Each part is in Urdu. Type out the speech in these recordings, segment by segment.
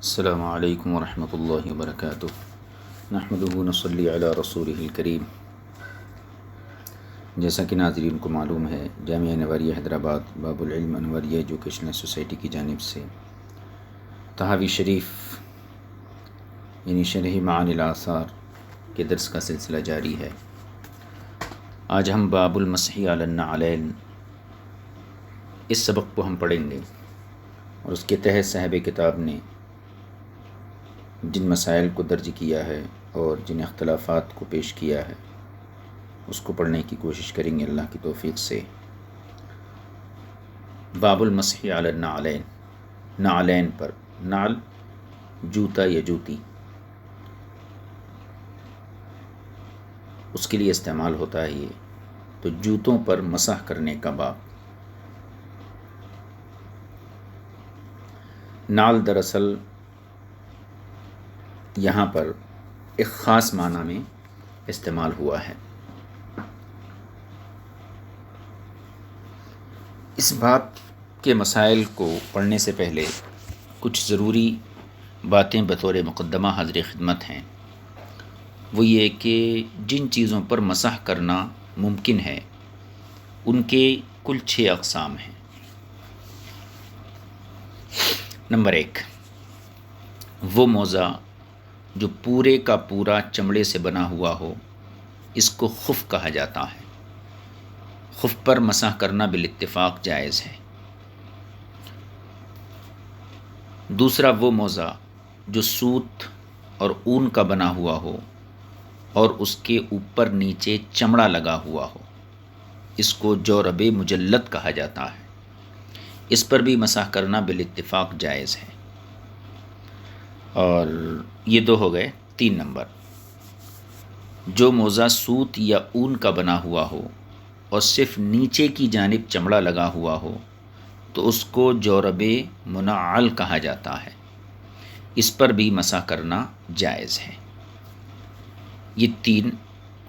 السلام علیکم ورحمۃ اللہ وبرکاتہ نحمدہ ونصلی علی رسولہ الکریم۔ جیسا کہ ناظرین کو معلوم ہے، جامعہ انوریہ حیدرآباد باب العلم انوریہ ایجوکیشنل سوسائٹی کی جانب سے تحاوی شریف یعنی شرح معانی الآثار کے درس کا سلسلہ جاری ہے۔ آج ہم باب المسح علی النعلین اس سبق کو ہم پڑھیں گے، اور اس کے تحت صاحب کتاب نے جن مسائل کو درج کیا ہے اور جن اختلافات کو پیش کیا ہے اس کو پڑھنے کی کوشش کریں گے اللہ کی توفیق سے۔ باب المسح علی النعلین، نعلین پر، نعل جوتا یا جوتی، اس کے لیے استعمال ہوتا ہے یہ، تو جوتوں پر مسح کرنے کا باب۔ نعل دراصل یہاں پر ایک خاص معنی میں استعمال ہوا ہے۔ اس باب کے مسائل کو پڑھنے سے پہلے کچھ ضروری باتیں بطور مقدمہ حاضر خدمت ہیں۔ وہ یہ کہ جن چیزوں پر مسح کرنا ممکن ہے ان کے کل 6 اقسام ہیں۔ نمبر 1، وہ موزہ جو پورے کا پورا چمڑے سے بنا ہوا ہو، اس کو خف کہا جاتا ہے۔ خف پر مسح کرنا بالاتفاق جائز ہے۔ دوسرا، وہ موزہ جو سوت اور اون کا بنا ہوا ہو اور اس کے اوپر نیچے چمڑا لگا ہوا ہو، اس کو جورب مجلد کہا جاتا ہے۔ اس پر بھی مسح کرنا بالاتفاق جائز ہے۔ اور یہ 2 ہو گئے۔ 3 نمبر، جو موزہ سوت یا اون کا بنا ہوا ہو اور صرف نیچے کی جانب چمڑا لگا ہوا ہو تو اس کو جورب منعل کہا جاتا ہے۔ اس پر بھی مسح کرنا جائز ہے۔ یہ 3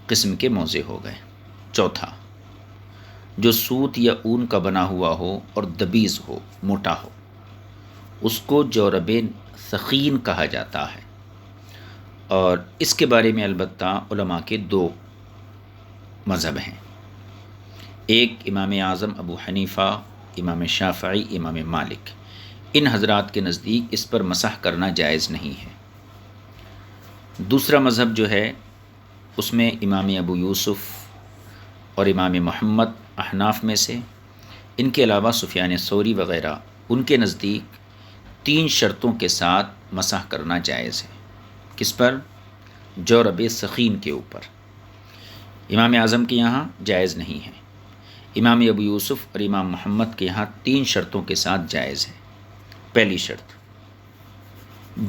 قسم کے موزے ہو گئے۔ چوتھا، جو سوت یا اون کا بنا ہوا ہو اور دبیز ہو، موٹا ہو، اس کو جورب ثقین کہا جاتا ہے۔ اور اس کے بارے میں البتہ علماء کے 2 مذہب ہیں۔ ایک امام اعظم ابو حنیفہ، امام شافعی، امام مالک، ان حضرات کے نزدیک اس پر مسح کرنا جائز نہیں ہے۔ دوسرا مذہب جو ہے اس میں امام ابو یوسف اور امام محمد احناف میں سے، ان کے علاوہ سفیان ثوری وغیرہ، ان کے نزدیک 3 شرطوں کے ساتھ مسح کرنا جائز ہے۔ کس پر؟ جورب ثقین کے اوپر۔ امام اعظم کے یہاں جائز نہیں ہے، امام ابو یوسف اور امام محمد کے یہاں 3 شرطوں کے ساتھ جائز ہے۔ پہلی شرط،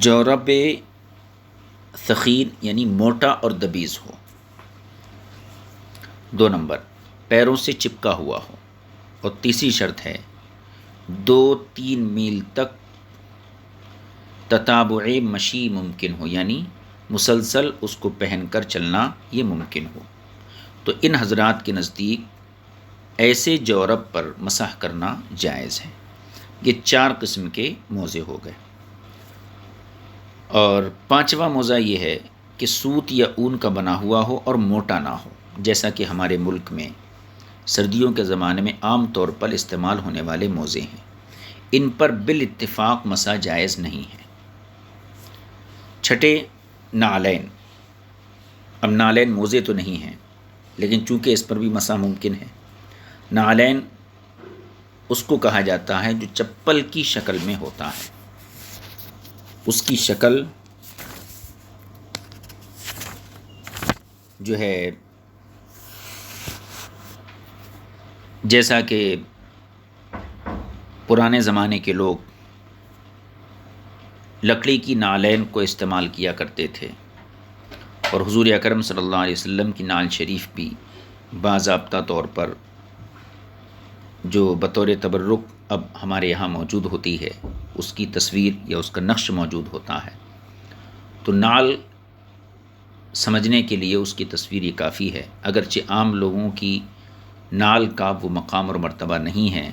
جورب ثقین یعنی موٹا اور دبیز ہو۔ 2 نمبر، پیروں سے چپکا ہوا ہو۔ اور تیسری شرط ہے 2-3 میل تک تتابع مشی ممکن ہو، یعنی مسلسل اس کو پہن کر چلنا یہ ممکن ہو۔ تو ان حضرات کے نزدیک ایسے جورب پر مسح کرنا جائز ہے۔ یہ 4 قسم کے موزے ہو گئے۔ اور 5واں موزہ یہ ہے کہ سوت یا اون کا بنا ہوا ہو اور موٹا نہ ہو، جیسا کہ ہمارے ملک میں سردیوں کے زمانے میں عام طور پر استعمال ہونے والے موزے ہیں۔ ان پر بالاتفاق مسح جائز نہیں ہے۔ چھٹے، نعلین۔ اب نعلین موزے تو نہیں ہیں، لیکن چونکہ اس پر بھی مسح ممکن ہے۔ نعلین اس کو کہا جاتا ہے جو چپل کی شکل میں ہوتا ہے۔ اس کی شکل جو ہے جیسا کہ پرانے زمانے کے لوگ لکڑی کی نعلین کو استعمال کیا کرتے تھے، اور حضور اکرم صلی اللہ علیہ وسلم کی نعل شریف بھی باضابطہ طور پر جو بطور تبرک اب ہمارے یہاں موجود ہوتی ہے، اس کی تصویر یا اس کا نقش موجود ہوتا ہے۔ تو نعل سمجھنے کے لیے اس کی تصویر یہ کافی ہے، اگرچہ عام لوگوں کی نعل کا وہ مقام اور مرتبہ نہیں ہے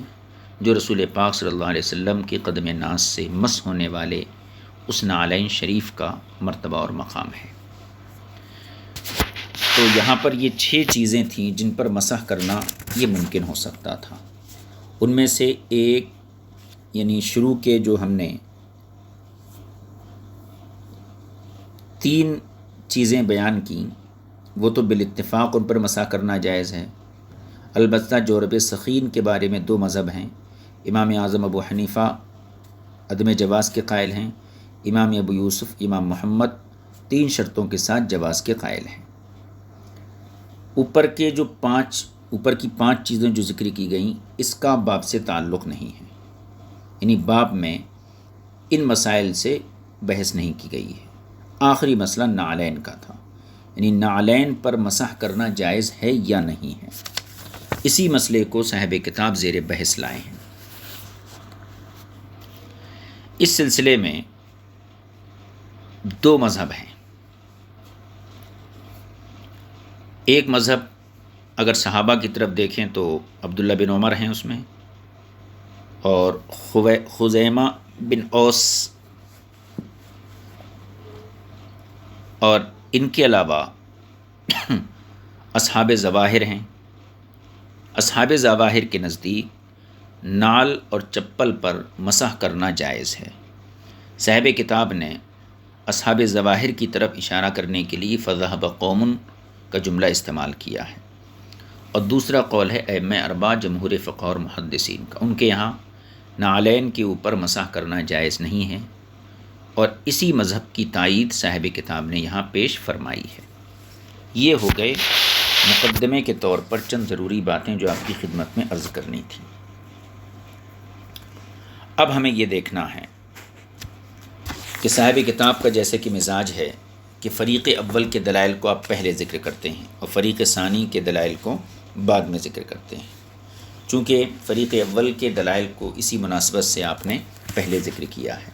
جو رسول پاک صلی اللہ علیہ وسلم کے قدم ناز سے مس ہونے والے اس نعلین شریف کا مرتبہ اور مقام ہے۔ تو یہاں پر یہ 6 چیزیں تھیں جن پر مسح کرنا یہ ممکن ہو سکتا تھا۔ ان میں سے ایک یعنی شروع کے جو ہم نے 3 چیزیں بیان کیں وہ تو بالاتفاق ان پر مسح کرنا جائز ہے۔ البتہ جورب ثقین کے بارے میں 2 مذہب ہیں۔ امام اعظم ابو حنیفہ عدم جواز کے قائل ہیں، امام ابو یوسف امام محمد 3 شرطوں کے ساتھ جواز کے قائل ہیں۔ اوپر کی 5 چیزیں جو ذکر کی گئیں اس کا باب سے تعلق نہیں ہے، یعنی باب میں ان مسائل سے بحث نہیں کی گئی ہے۔ آخری مسئلہ نعلین کا تھا، یعنی نعلین پر مسح کرنا جائز ہے یا نہیں ہے۔ اسی مسئلے کو صاحب کتاب زیر بحث لائے ہیں۔ اس سلسلے میں 2 مذہب ہیں۔ ایک مذہب اگر صحابہ کی طرف دیکھیں تو عبداللہ بن عمر ہیں اس میں، اور خزیمہ بن اوس، اور ان کے علاوہ اصحاب ظواہر ہیں۔ اصحاب ظواہر کے نزدیک نال اور چپل پر مسح کرنا جائز ہے۔ صاحب کتاب نے اصحاب ظواہر کی طرف اشارہ کرنے کے لیے فذهب قوم کا جملہ استعمال کیا ہے، اور دوسرا قول ہے ائمہ 4 جمہور فقہ اور محدثین کا، ان کے یہاں نعلین کے اوپر مسح کرنا جائز نہیں ہے، اور اسی مذہب کی تائید صاحب کتاب نے یہاں پیش فرمائی ہے۔ یہ ہو گئے مقدمے کے طور پر چند ضروری باتیں جو آپ کی خدمت میں عرض کرنی تھی۔ اب ہمیں یہ دیکھنا ہے کہ صاحب کتاب کا جیسے کہ مزاج ہے کہ فریق اول کے دلائل کو آپ پہلے ذکر کرتے ہیں اور فریق ثانی کے دلائل کو بعد میں ذکر کرتے ہیں، چونکہ فریق اول کے دلائل کو اسی مناسبت سے آپ نے پہلے ذکر کیا ہے۔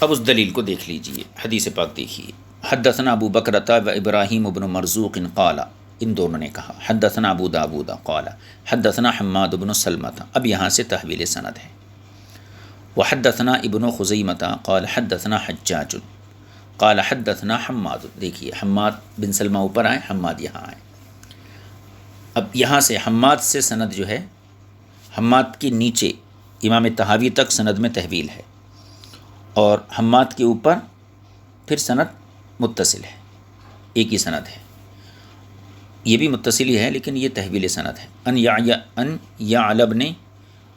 اب اس دلیل کو دیکھ لیجئے، حدیث پاک دیکھیے۔ حدثنا ابو بکرۃ و ابراہیم بن مرزوق قال، ان دونوں نے کہا حدثنا ابو داود قال حدثنا حماد بن سلمۃ، اب یہاں سے تحویل سند ہے۔ وحدثنا ابن خزیمۃ قال حدثنا حجاج قال حدثنا حماد، دیکھیے حماد بن سلمہ اوپر آئے، حماد یہاں آئے۔ اب یہاں سے حماد سے سند جو ہے، حماد کے نیچے امام طحاوی تک سند میں تحویل ہے، اور حماد کے اوپر پھر سند متصل ہے، ایک ہی سند ہے، یہ بھی متصل ہی ہے لیکن یہ تحویل سند ہے۔ ان یعلی بن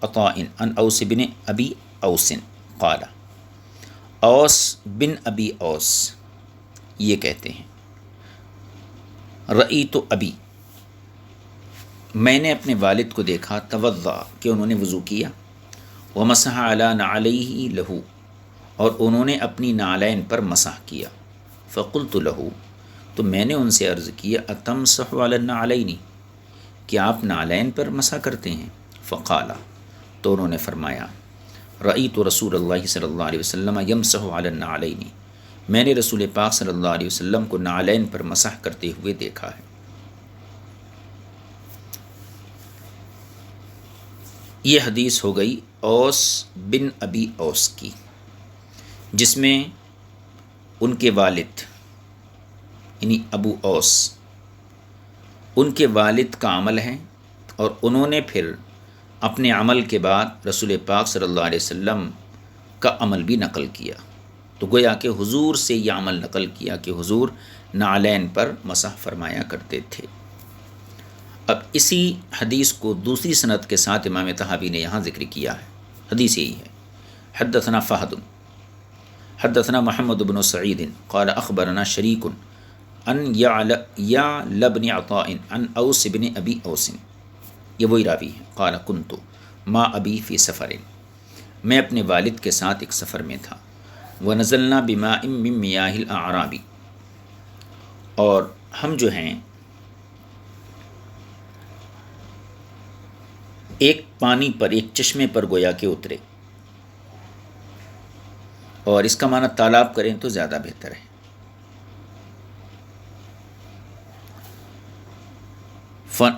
عطاء ان اوس بن ابی اوس قال، اوس بن ابی اوس یہ کہتے ہیں رأیت ابی، میں نے اپنے والد کو دیکھا، توضأ کہ انہوں نے وضو کیا، ومسح علی نعلیہ لہو، اور انہوں نے اپنی نعلین پر مسح کیا، فقلت لہو، تو میں نے ان سے عرض کیا اتمسح علی النعلین، کیا آپ نعلین پر مسح کرتے ہیں؟ فقال، تو انہوں نے فرمایا رأیت رسول اللہ صلی اللہ علیہ وسلم یمسح علی النعلین، میں نے رسول پاک صلی اللہ علیہ وسلم کو نعلین پر مسح کرتے ہوئے دیکھا ہے۔ یہ حدیث ہو گئی اوس بن ابی اوس کی، جس میں ان کے والد یعنی ابو اوس، ان کے والد کا عمل ہے، اور انہوں نے پھر اپنے عمل کے بعد رسول پاک صلی اللہ علیہ وسلم کا عمل بھی نقل کیا، تو گویا کہ حضور سے یہ عمل نقل کیا کہ حضور نعلین پر مسح فرمایا کرتے تھے۔ اب اسی حدیث کو دوسری سند کے ساتھ امام طحاوی نے یہاں ذکر کیا ہے، حدیث یہی ہے۔ حدثنا فہد حدثنا محمد بن سعید قال اخبرنا شریک ان یعلی بن عطاء عن اوس بن ابی اوس، یہ وہی راوی ہے۔ قال کنت ما ابی فی سفر، میں اپنے والد کے ساتھ ایک سفر میں تھا، ونزلنا بماء من میاہ الاعراب، اور ہم جو ہیں ایک پانی پر، ایک چشمے پر گویا کہ اترے، اور اس کا معنی تالاب کریں تو زیادہ بہتر ہے۔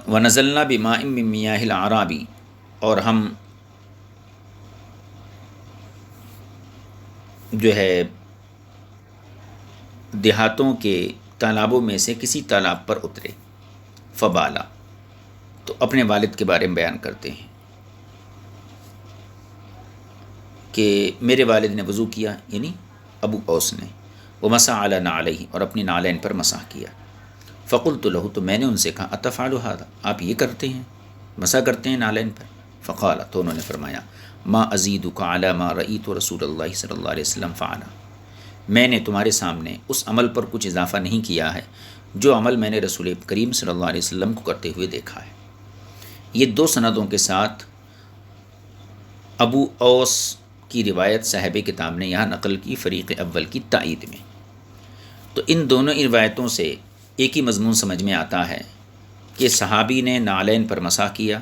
وَنَزَلْنَا بِمَاءٍ مِّن مِّيَاهِ الْأَعْرَابِ، اور ہم جو ہے دیہاتوں کے تالابوں میں سے کسی تالاب پر اترے، فبالا، تو اپنے والد کے بارے میں بیان کرتے ہیں کہ میرے والد نے وضو کیا، یعنی ابو اوس نے، وہ مسح علی نعلیہ، اور اپنی نالین پر مسح کیا۔ فقلت لہ، تو میں نے ان سے کہا اتفعل ھذا، آپ یہ کرتے ہیں، مسح کرتے ہیں نالین پر؟ فقال، تو انہوں نے فرمایا ما ازیدک علی ما رأیت رسول اللہ صلی اللہ علیہ وسلم فعلا، میں نے تمہارے سامنے اس عمل پر کچھ اضافہ نہیں کیا ہے جو عمل میں نے رسول کریم صلی اللہ علیہ وسلم کو کرتے ہوئے دیکھا ہے۔ یہ دو سندوں کے ساتھ ابو اوس کی روایت صاحب کتاب نے یہاں نقل کی فریق اول کی تائید میں۔ تو ان دونوں روایتوں سے ایک ہی مضمون سمجھ میں آتا ہے کہ صحابی نے نالین پر مسح کیا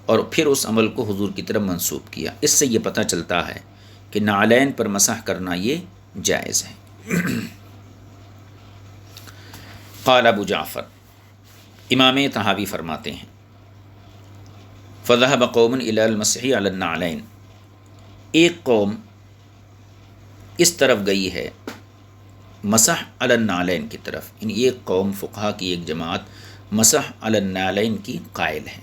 اور پھر اس عمل کو حضور کی طرف منسوب کیا۔ اس سے یہ پتہ چلتا ہے کہ نالین پر مسح کرنا یہ جائز ہے۔ قال ابو جعفر، امام طحاوی فرماتے ہیں فذهب قوم الى المسح على النعلین، ایک قوم اس طرف گئی ہے مسح علی النعلین کی طرف، یعنی ایک قوم فقہا کی ایک جماعت مسح علی النعلین کی قائل ہے،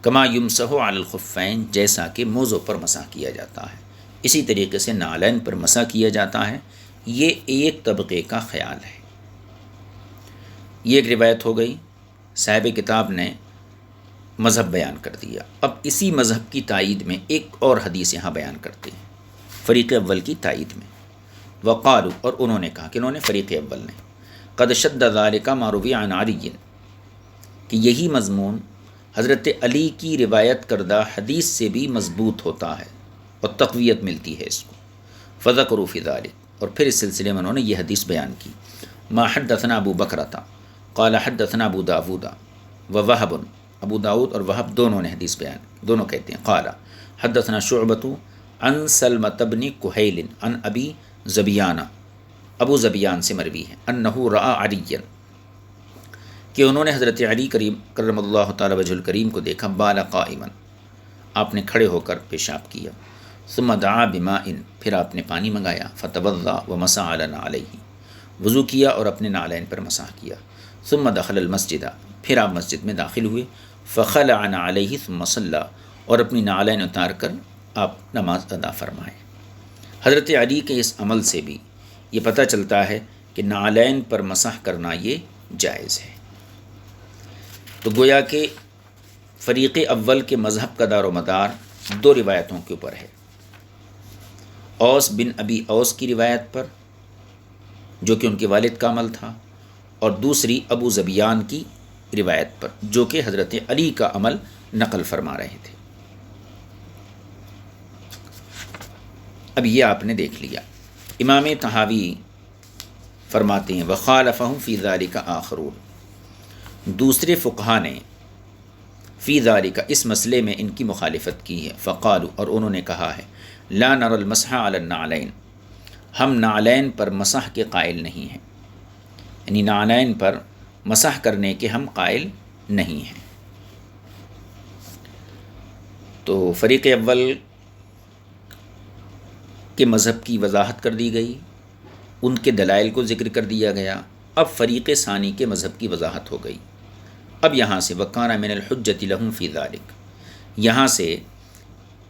کما یمسح علی الخفین، جیسا کہ موزوں پر مسح کیا جاتا ہے، اسی طریقے سے نعلین پر مسح کیا جاتا ہے۔ یہ ایک طبقے کا خیال ہے۔ یہ ایک روایت ہو گئی، صاحب کتاب نے مذہب بیان کر دیا۔ اب اسی مذہب کی تائید میں ایک اور حدیث یہاں بیان کرتے ہیں فریق اول کی تائید میں۔ وقالوا، اور انہوں نے کہا، کہ انہوں نے فریق اول نے، قد شد ذلک ما روی عن علی، کہ یہی مضمون حضرت علی کی روایت کردہ حدیث سے بھی مضبوط ہوتا ہے اور تقویت ملتی ہے اس کو۔ فذکروا فی ذلک، اور پھر اس سلسلے میں انہوں نے یہ حدیث بیان کی۔ ما حدثنا ابو بکرۃ قال حدثنا ابو داود ووہب، ابو داود اور وہب دونوں نے حدیث بیان، دونوں کہتے ہیں قال حدثنا شعبۃ عن سلمۃ بن کہیل عن ابی زبیان، ابو زبیان سے مروی ہے، انہ رأى علیًا، کہ انہوں نے حضرت علی کریم کرم اللہ تعالی وجہ الکریم کو دیکھا، بال قائما، آپ نے کھڑے ہو کر پیشاب کیا، ثم دعا بماء، پھر آپ نے پانی منگایا، فتوضأ ومسح علی نعلیہ، وضو کیا اور اپنے نالین پر مسح کیا، ثم دخل المسجد، پھر آپ مسجد میں داخل ہوئے، فخلع نعلیہ ثم صلی، اور اپنی نالین اتار کر آپ نماز ادا فرمائے۔ حضرت علی کے اس عمل سے بھی یہ پتہ چلتا ہے کہ نالین پر مسح کرنا یہ جائز ہے۔ تو گویا کہ فریق اول کے مذہب کا دار و مدار دو روایتوں کے اوپر ہے، اوس بن ابی اوس کی روایت پر جو کہ ان کے والد کا عمل تھا، اور دوسری ابو زبیان کی روایت پر جو کہ حضرت علی کا عمل نقل فرما رہے تھے۔ اب یہ آپ نے دیکھ لیا۔ امام طحاوی فرماتے ہیں وخالفہم فی ذالک آخرون، دوسرے فقہا نے فی ذالک، اس مسئلے میں ان کی مخالفت کی ہے، فقالوا، اور انہوں نے کہا ہے لا نری المسح علی النعلین، ہم نعلین پر مسح کے قائل نہیں ہیں، یعنی نعلین پر مسح کرنے کے ہم قائل نہیں ہیں۔ تو فریق اول کے مذہب کی وضاحت کر دی گئی، ان کے دلائل کو ذکر کر دیا گیا۔ اب فریق ثانی کے مذہب کی وضاحت ہو گئی۔ اب یہاں سے وَكَانَ مِنَ الْحُجَّةِ لَهُمْ فِي ذَلِكَ، یہاں سے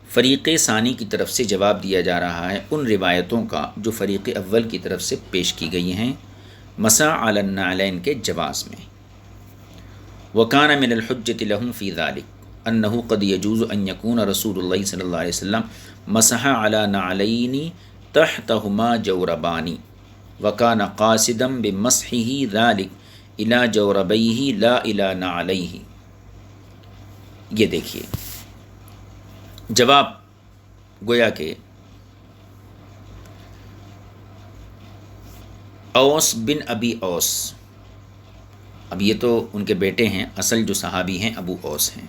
فریق ثانی کی طرف سے جواب دیا جا رہا ہے ان روایتوں کا جو فریق اول کی طرف سے پیش کی گئی ہیں مسح علی النعلین کے جواز میں۔ وَكَانَ مِنَ الْحُجَّةِ لَهُمْ فِي ذَلِكَ أَنَّهُ قَدْ يَجُوزُ أَنْ يَكُونَ رسول اللہ صلی اللہ علیہ وسلم مسح علی نعلین تحتهما جوربان وَكَانَ قَاصِدًا بِمَسْحِهِ ذَلِكَ الى جوربیہ لا الى نعلیہ۔ یہ دیکھیے جواب، گویا کہ اوس بن ابی اوس، اب یہ تو ان کے بیٹے ہیں، اصل جو صحابی ہیں ابو اوس ہیں،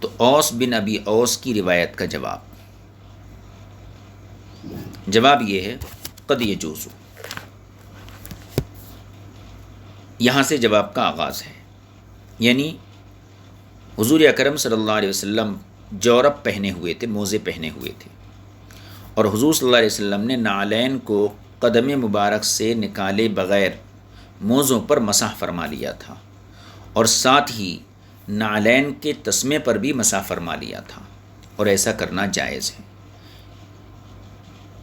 تو اوس بن ابی اوس کی روایت کا جواب یہ ہے قد یجوز، یہاں سے جواب کا آغاز ہے، یعنی حضور اکرم صلی اللہ علیہ وسلم جورب پہنے ہوئے تھے، موزے پہنے ہوئے تھے، اور حضور صلی اللہ علیہ وسلم نے نعلین کو قدم مبارک سے نکالے بغیر موزوں پر مسح فرما لیا تھا، اور ساتھ ہی نعلین کے تسمے پر بھی مسح فرما لیا تھا، اور ایسا کرنا جائز ہے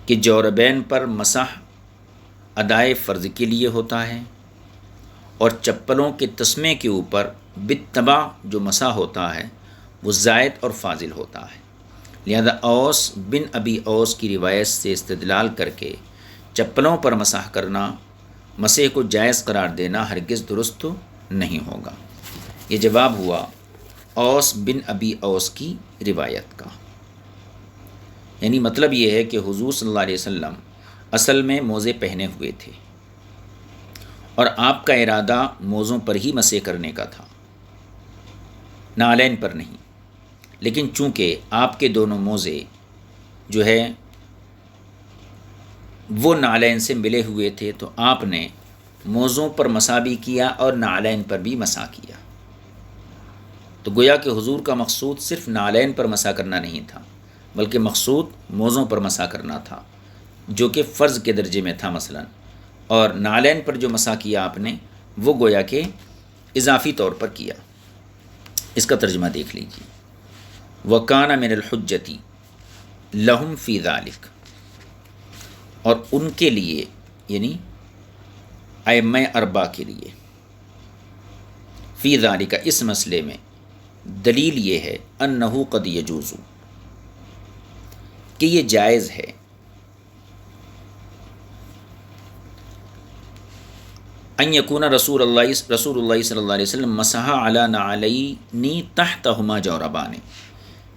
کہ جوربین پر مسح ادائے فرض کے لیے ہوتا ہے، اور چپلوں کے تسمے کے اوپر بالتبع جو مسح ہوتا ہے وہ زائد اور فاضل ہوتا ہے۔ لہذا اوس بن ابی اوس کی روایت سے استدلال کر کے چپلوں پر مسح کرنا، مسح کو جائز قرار دینا ہرگز درست نہیں ہوگا۔ یہ جواب ہوا اوس بن ابی اوس کی روایت کا۔ یعنی مطلب یہ ہے کہ حضور صلی اللہ علیہ وسلم اصل میں موزے پہنے ہوئے تھے، اور آپ کا ارادہ موزوں پر ہی مسح کرنے کا تھا، نعلین پر نہیں۔ لیکن چونکہ آپ کے دونوں موزے جو ہے وہ نعلین سے ملے ہوئے تھے، تو آپ نے موزوں پر مسح بھی کیا اور نعلین پر بھی مسح کیا۔ تو گویا کہ حضور کا مقصود صرف نعلین پر مسح کرنا نہیں تھا، بلکہ مقصود موزوں پر مسح کرنا تھا، جو کہ فرض کے درجے میں تھا مثلا، اور نعلین پر جو مسح کیا آپ نے وہ گویا کہ اضافی طور پر کیا۔ اس کا ترجمہ دیکھ لیجیے، وَكَانَ مِنَ الْحُجَّةِ لَهُمْ فِي ذَلِكَ، اور ان کے لیے یعنی ائمہ اربعہ کے لیے، فی ذالک اس مسئلے میں دلیل یہ ہے انہ قد یجوز کہ یہ جائز ہے، ان یکون رسول اللہ صلی اللہ علیہ وسلم مسح علی نعلین تحتہما جوربان،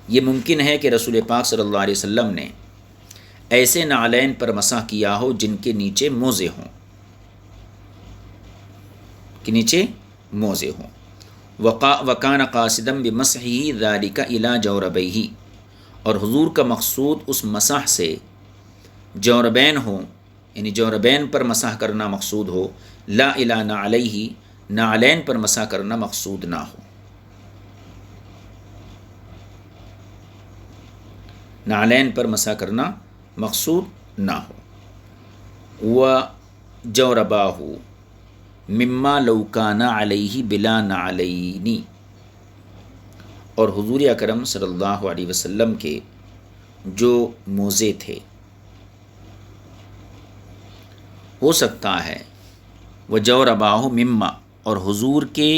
یہ ممکن ہے کہ رسول پاک صلی اللہ علیہ وسلم نے ایسے نعلین پر مسح کیا ہو جن کے نیچے موزے ہوں، کہ نیچے موزے ہوں۔ وکان قاصدا بمسحہ ذلک الی جوربیہ، اور حضور کا مقصود اس مسح سے جوربین ہو، یعنی جوربین پر مسح کرنا مقصود ہو، لا الی نعلیہ، نعلین پر مسح کرنا مقصود نہ ہو، نعلین پر مسح کرنا مقصود نہ ہو۔ وجورباہ مما لو کان علیہ بلا نعلین، اور حضور اکرم صلی اللہ علیہ وسلم کے جو موزے تھے ہو سکتا ہے وجورباہ مما، اور حضور کے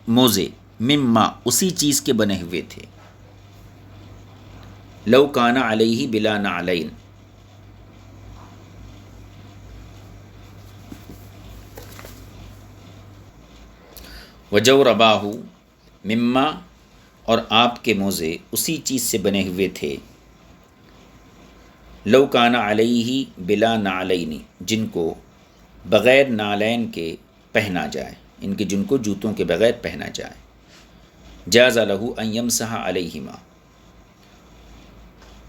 موزے مما اسی چیز کے بنے ہوئے تھے، لو کان علیہ بلا نعلین، وجورباہ مما، اور آپ کے موزے اسی چیز سے بنے ہوئے تھے، لو کان علیہ بلا نعلین، جن کو بغیر نعلین کے پہنا جائے، ان کے جن کو جوتوں کے بغیر پہنا جائے، جاز لہ ان یمسح علیہما،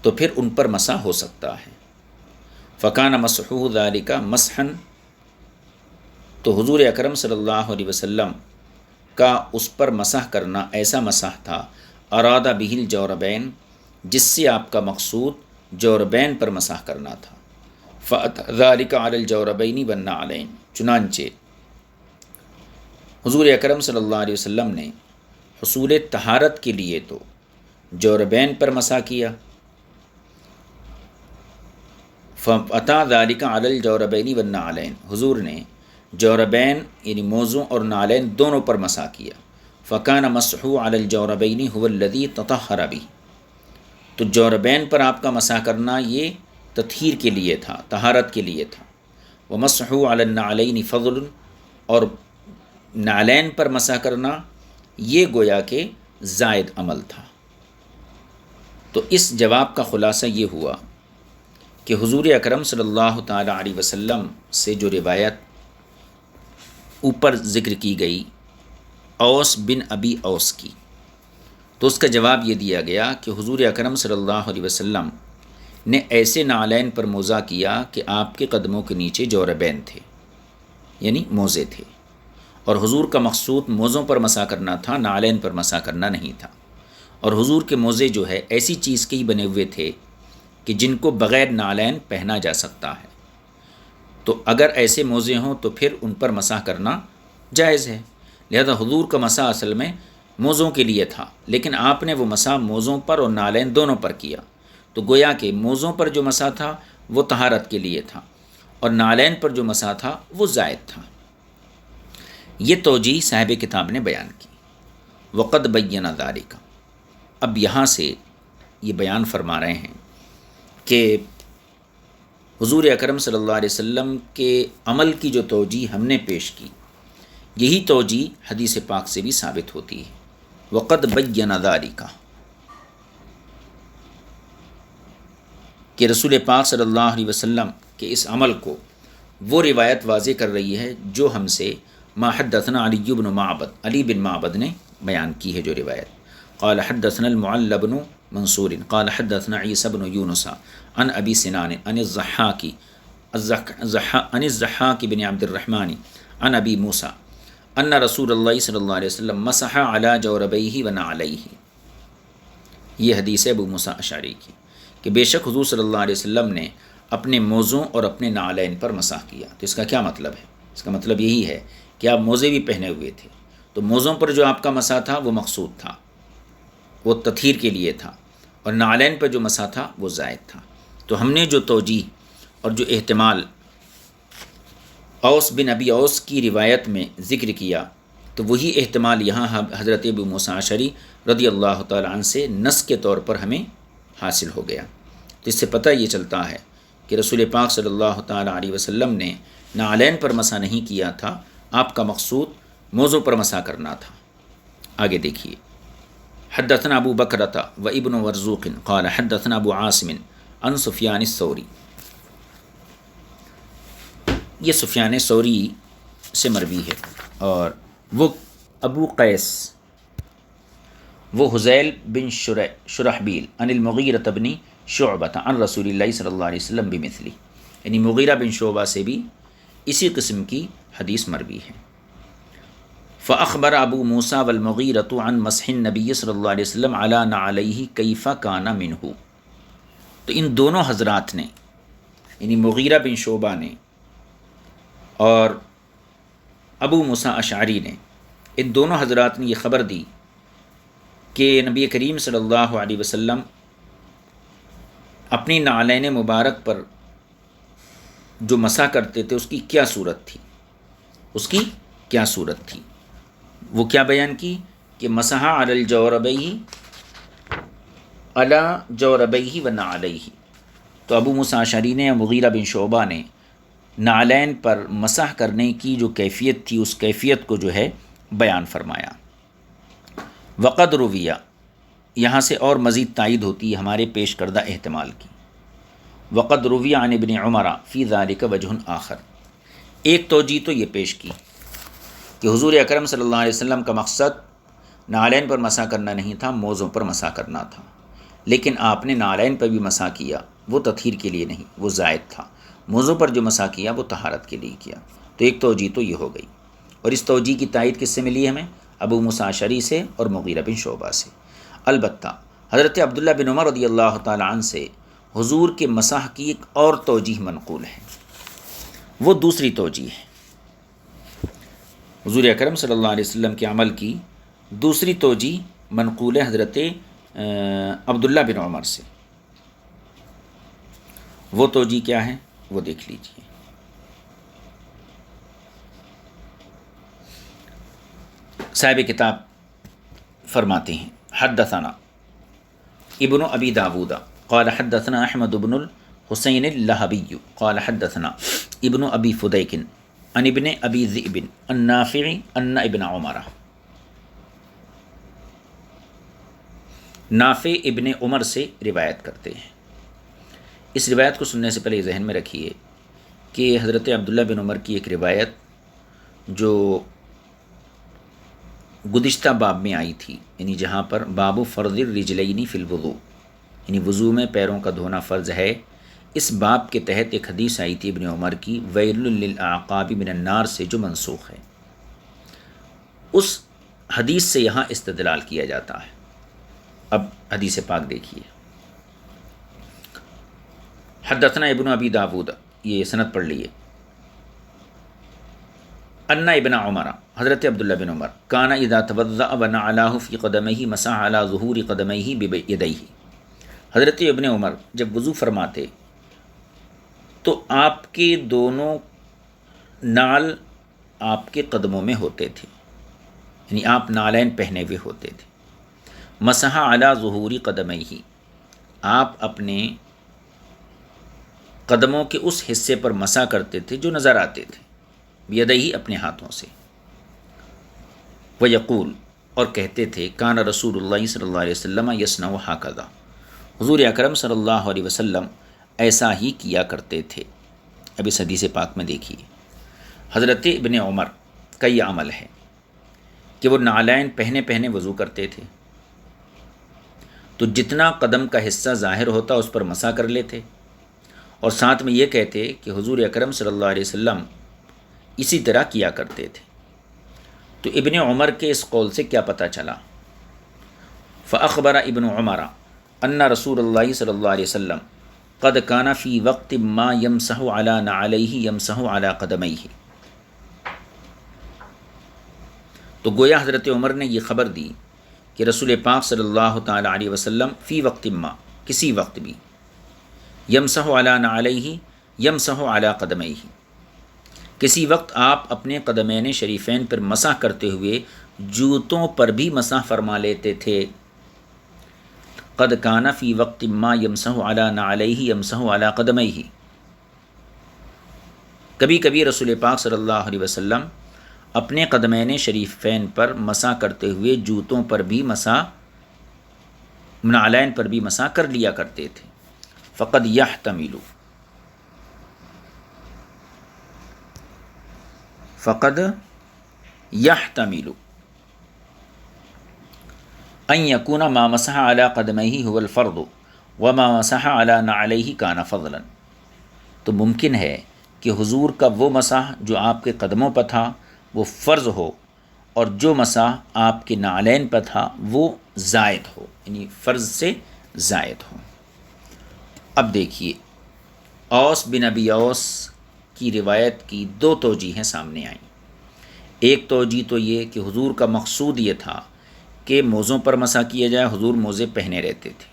تو پھر ان پر مسح ہو سکتا ہے۔ فکان مسحہ ذالک مسحا، تو حضور اکرم صلی اللہ علیہ وسلم کا اس پر مسح کرنا ایسا مسح تھا، اراد بہ الجوربین، جس سے آپ کا مقصود جوربین پر مسح کرنا تھا۔ فأتى ذلك علی الجوربین والنعلین، چنانچہ حضور اکرم صلی اللہ علیہ وسلم نے حصول طہارت کے لیے تو جوربین پر مسح کیا، فأتى ذلك علی الجوربین والنعلین، حضور نے جوربین یعنی موزوں اور نعلین دونوں پر مسح کیا۔ فکان مسحہ علی الجوربین هو الذی تطہر بہ، تو جوربین پر آپ کا مسح کرنا یہ تطہیر کے لیے تھا، طہارت کے لیے تھا۔ ومسحہ علی النعلین فضل، اور نعلین پر مسح کرنا یہ گویا کہ زائد عمل تھا۔ تو اس جواب کا خلاصہ یہ ہوا کہ حضور اکرم صلی اللہ تعالی علیہ وسلم سے جو روایت اوپر ذکر کی گئی اوس بن ابی اوس کی، تو اس کا جواب یہ دیا گیا کہ حضور اکرم صلی اللہ علیہ وسلم نے ایسے نعلین پر موزہ کیا کہ آپ کے قدموں کے نیچے جوربین تھے، یعنی موزے تھے، اور حضور کا مقصود موزوں پر مسح کرنا تھا، نعلین پر مسح کرنا نہیں تھا، اور حضور کے موزے جو ہے ایسی چیز کے ہی بنے ہوئے تھے کہ جن کو بغیر نالین پہنا جا سکتا ہے، تو اگر ایسے موزے ہوں تو پھر ان پر مسح کرنا جائز ہے۔ لہذا حضور کا مسح اصل میں موزوں کے لیے تھا، لیکن آپ نے وہ مسح موزوں پر اور نالین دونوں پر کیا، تو گویا کہ موزوں پر جو مسح تھا وہ طہارت کے لیے تھا، اور نالین پر جو مسح تھا وہ زائد تھا۔ یہ توجیہ صاحب کتاب نے بیان کی۔ وقد بین ذالک، اب یہاں سے یہ بیان فرما رہے ہیں کہ حضور اکرم صلی اللہ علیہ وسلم کے عمل کی جو توجیہ ہم نے پیش کی، یہی توجیہ حدیث پاک سے بھی ثابت ہوتی ہے۔ وقد بین ذالک، کہ رسول پاک صلی اللہ علیہ وسلم کے اس عمل کو وہ روایت واضح کر رہی ہے جو ہم سے ما حدثنا علی بن معبد، علی بن معبد نے بیان کی ہے جو روایت۔ قال حدثنا المعل بن منصور قال حدثنا عیسی بن یونس عن ابی سنان عن الضحاک بن عبد الرحمن عن ابی موسیٰ ان رسول اللہ صلی اللہ علیہ وسلم مسح علی جوربیہ ونعلیہ۔ یہ حدیث ہے ابو موسیٰ اشعری کی کہ بے شک حضور صلی اللہ علیہ وسلم نے اپنے موزوں اور اپنے نعلین پر مسح کیا۔ تو اس کا کیا مطلب ہے؟ اس کا مطلب یہی ہے کہ آپ موزے بھی پہنے ہوئے تھے، تو موزوں پر جو آپ کا مسح تھا وہ مقصود تھا، وہ تطہیر کے لیے تھا، اور نعلین پر جو مسح تھا وہ زائد تھا۔ تو ہم نے جو توجیہ اور جو احتمال اوس بن ابی اوس کی روایت میں ذکر کیا، تو وہی احتمال یہاں حضرت ابو موسیٰ اشعری رضی اللہ تعالی عنہ سے نص کے طور پر ہمیں حاصل ہو گیا۔ تو اس سے پتہ یہ چلتا ہے کہ رسول پاک صلی اللہ تعالی علیہ وسلم نے نعلین پر مسح نہیں کیا تھا، آپ کا مقصود موضوع پر مسح کرنا تھا۔ آگے دیکھیے، حدثنا ابو بکرۃ و ابن ورزوق قال حدثنا ابو عاصم عن سفیان الثوری۔ یہ سفیان ثوری سے مروی ہے، اور وہ ابو قیس وہ حذیل بن شرحبیل عن المغیرۃ بن شعبۃ عن رسول اللہ صلی اللہ علیہ وسلم بمثلی، یعنی مغیرہ بن شعبہ سے بھی اسی قسم کی حدیث مروی ہے۔ فأخبر ابو موسیٰ والمغیرۃ عن مسح النبی صلی اللہ علیہ وسلم علی نعلیہ کیف کان منہ۔ تو ان دونوں حضرات نے، یعنی مغیرہ بن شعبہ نے اور ابو موسیٰ اشعری نے، ان دونوں حضرات نے یہ خبر دی کہ نبی کریم صلی اللہ علیہ وسلم اپنی نعلین مبارک پر جو مسح کرتے تھے اس کی کیا صورت تھی، اس کی کیا صورت تھی۔ وہ کیا بیان کی کہ مسح علی الجوربیہ علی جوربیہ و نعلیہ۔ تو ابو موسیٰ اشعری نے یا مغیرہ بن شعبہ نے نعلین پر مسح کرنے کی جو کیفیت تھی اس کیفیت کو جو ہے بیان فرمایا۔ وقد رویہ، یہاں سے اور مزید تائید ہوتی ہے ہمارے پیش کردہ احتمال کی۔ وقد رویہ عن ابن عمر فی ذلک وجہ آخر، ایک توجیہ تو یہ پیش کی کہ حضور اکرم صلی اللہ علیہ وسلم کا مقصد نعلین پر مسح کرنا نہیں تھا، موزوں پر مسح کرنا تھا، لیکن آپ نے نعلین پر بھی مسح کیا، وہ تطہیر کے لیے نہیں، وہ زائد تھا۔ موزوں پر جو مسح کیا وہ طہارت کے لیے کیا۔ تو ایک توجیہ تو یہ ہو گئی، اور اس توجیہ کی تائید کس سے ملی ہمیں؟ ابو موسیٰ اشعری سے اور مغیرہ بن شعبہ سے۔ البتہ حضرت عبداللہ بن عمر رضی اللہ تعالی عنہ سے حضور کے مسح کی ایک اور توجیہ منقول ہے، وہ دوسری توجیہ ہے۔ حضور اکرم صلی اللہ علیہ وسلم کے عمل کی دوسری توجیہ منقول ہے حضرت عبداللہ بن عمر سے۔ وہ توجیہ کیا ہے وہ دیکھ لیجیے۔ صاحب کتاب فرماتے ہیں حدثنا ابن ابی داود قال حدثنا احمد بن الحسین اللہبی قال حدثنا ابن ابی فدیک عن ابن ابی ذئب عن نافع ان ابن عمر، نافع ابن عمر سے روایت کرتے ہیں۔ اس روایت کو سننے سے پہلے ذہن میں رکھیے کہ حضرت عبداللہ بن عمر کی ایک روایت جو گزشتہ باب میں آئی تھی، یعنی جہاں پر باب فرض الرجلین فی الوضوء، یعنی وضو میں پیروں کا دھونا فرض ہے، اس باب کے تحت ایک حدیث آئی تھی ابن عمر کی ویل للأعقاب من النار سے، جو منسوخ ہے۔ اس حدیث سے یہاں استدلال کیا جاتا ہے۔ اب حدیث پاک دیکھیے، حدثنا ابن ابی داود، یہ سند پڑھ لیے، ان ابن عمر، حضرت عبداللہ بن عمر، کان اذا توضأ ونعلاه في قدمه مسح على ظهور قدميه بيديه، حضرت ابن عمر جب وضو فرماتے تو آپ کے دونوں نال آپ کے قدموں میں ہوتے تھے، یعنی آپ نالین پہنے ہوئے ہوتے تھے۔ مسح علی ظہور قدمیہ، آپ اپنے قدموں کے اس حصے پر مسح کرتے تھے جو نظر آتے تھے، بیدیہ اپنے ہاتھوں سے۔ ویقول، اور کہتے تھے، کان رسول اللہ صلی اللہ علیہ وسلم یصنع ھکذا، حضور اکرم صلی اللہ علیہ وسلم ایسا ہی کیا کرتے تھے۔ اب اس حدیث پاک میں دیکھیے، حضرت ابن عمر کا یہ عمل ہے کہ وہ نالین پہنے پہنے وضو کرتے تھے، تو جتنا قدم کا حصہ ظاہر ہوتا اس پر مسح کر لیتے، اور ساتھ میں یہ کہتے کہ حضور اکرم صلی اللہ علیہ وسلم اسی طرح کیا کرتے تھے۔ تو ابن عمر کے اس قول سے کیا پتہ چلا؟ فأخبر ابن عمر ان رسول اللہ صلی اللہ علیہ وسلم قد کان فی وقت ما یمسح علی نعلیہ یمسح علی قدمیہ، تو گویا حضرت عمر نے یہ خبر دی کہ رسول پاک صلی اللہ تعالی علیہ وسلم فی وقت ما، کسی وقت بھی، یمسح علی نعلیہ یمسح علی قدمیہ، کسی وقت آپ اپنے قدمین شریفین پر مسح کرتے ہوئے جوتوں پر بھی مسح فرما لیتے تھے۔ قد کان فی وقت ما یمسح علی نعلیہ یمسح علی قدمیہ، کبھی کبھی رسول پاک صلی اللہ علیہ وسلم اپنے قدمین شریفین پر مسح کرتے ہوئے جوتوں پر بھی مسح، نعلین پر بھی مسح کر لیا کرتے تھے۔ فقد یحتمل، فقد یحتمل ان یکون ما مسح علی قدمیہ هو الفرض وما مسح علی نعلیہ کان فضلا، تو ممکن ہے کہ حضور کا وہ مسح جو آپ کے قدموں پر تھا وہ فرض ہو، اور جو مسح آپ کے نعلین پر تھا وہ زائد ہو، یعنی فرض سے زائد ہو۔ اب دیکھیے، اوس بن ابی اوس کی روایت کی دو توجیہیں سامنے آئیں۔ ایک توجیہ تو یہ کہ حضور کا مقصود یہ تھا کہ موزوں پر مسح کیا جائے، حضور موزے پہنے رہتے تھے،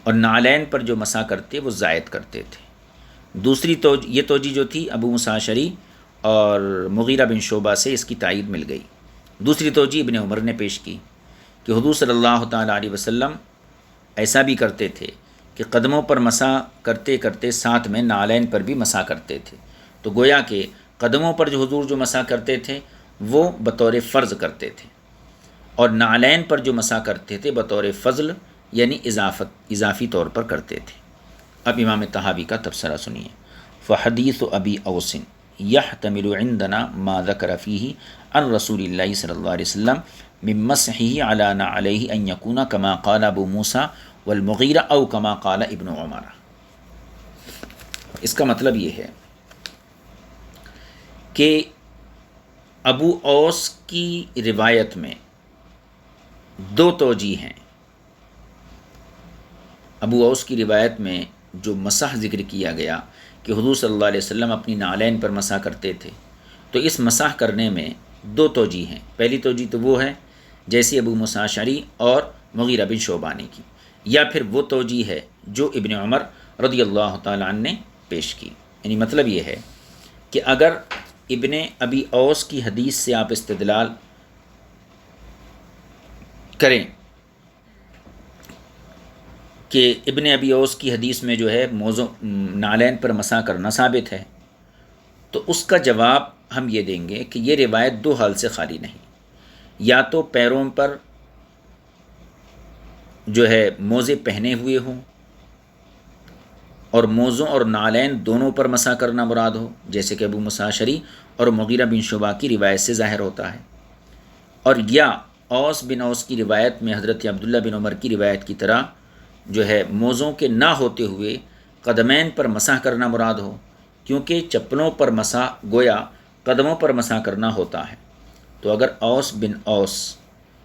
اور نعلین پر جو مسح کرتے وہ زائد کرتے تھے۔ دوسری یہ توجیہ جو تھی ابو موسیٰ اشعری اور مغیرہ بن شعبہ سے اس کی تائید مل گئی۔ دوسری توجیہ ابن عمر نے پیش کی کہ حضور صلی اللہ تعالیٰ علیہ وسلم ایسا بھی کرتے تھے کہ قدموں پر مسح کرتے کرتے ساتھ میں نعلین پر بھی مسح کرتے تھے، تو گویا کہ قدموں پر جو حضور جو مسح کرتے تھے وہ بطور فرض کرتے تھے، اور نعلین پر جو مسح کرتے تھے بطور فضل یعنی اضافی طور پر کرتے تھے۔ اب امام طحاوی کا تبصرہ سنیے۔ فحدیث ابی اوس یحتمل عندنا ما ذکر فیہ عن رسول اللہ صلی اللہ علیہ وسلم من مسحہ علی نعلیہ ان یکون کما قال ابو موسیٰ والمغیرہ او کما قال ابن عمر۔ اس کا مطلب یہ ہے کہ ابو اوس کی روایت میں دو توجیہ ہیں۔ ابو اوس کی روایت میں جو مسح ذکر کیا گیا کہ حضور صلی اللہ علیہ وسلم اپنی نعلین پر مسح کرتے تھے، تو اس مسح کرنے میں دو توجیہ ہیں۔ پہلی توجیہ تو وہ ہے جیسے ابو موسیٰ اشعری اور مغیرہ بن شعبہ نے کی، یا پھر وہ توجیہ ہے جو ابن عمر رضی اللہ تعالیٰ عنہ نے پیش کی۔ یعنی مطلب یہ ہے کہ اگر ابن ابی اوس کی حدیث سے آپ استدلال کریں کہ ابن ابی اوس کی حدیث میں جو ہے موضوع نعلین پر مسح کرنا ثابت ہے، تو اس کا جواب ہم یہ دیں گے کہ یہ روایت دو حال سے خالی نہیں، یا تو پیروں پر جو ہے موزے پہنے ہوئے ہوں اور موزوں اور نعلین دونوں پر مسح کرنا مراد ہو، جیسے کہ ابو موسیٰ اشعری اور مغیرہ بن شعبہ کی روایت سے ظاہر ہوتا ہے، اور یا اوس بن اوس کی روایت میں حضرت عبداللہ بن عمر کی روایت کی طرح جو ہے موزوں کے نہ ہوتے ہوئے قدمین پر مسح کرنا مراد ہو، کیونکہ چپلوں پر مسح گویا قدموں پر مسح کرنا ہوتا ہے۔ تو اگر اوس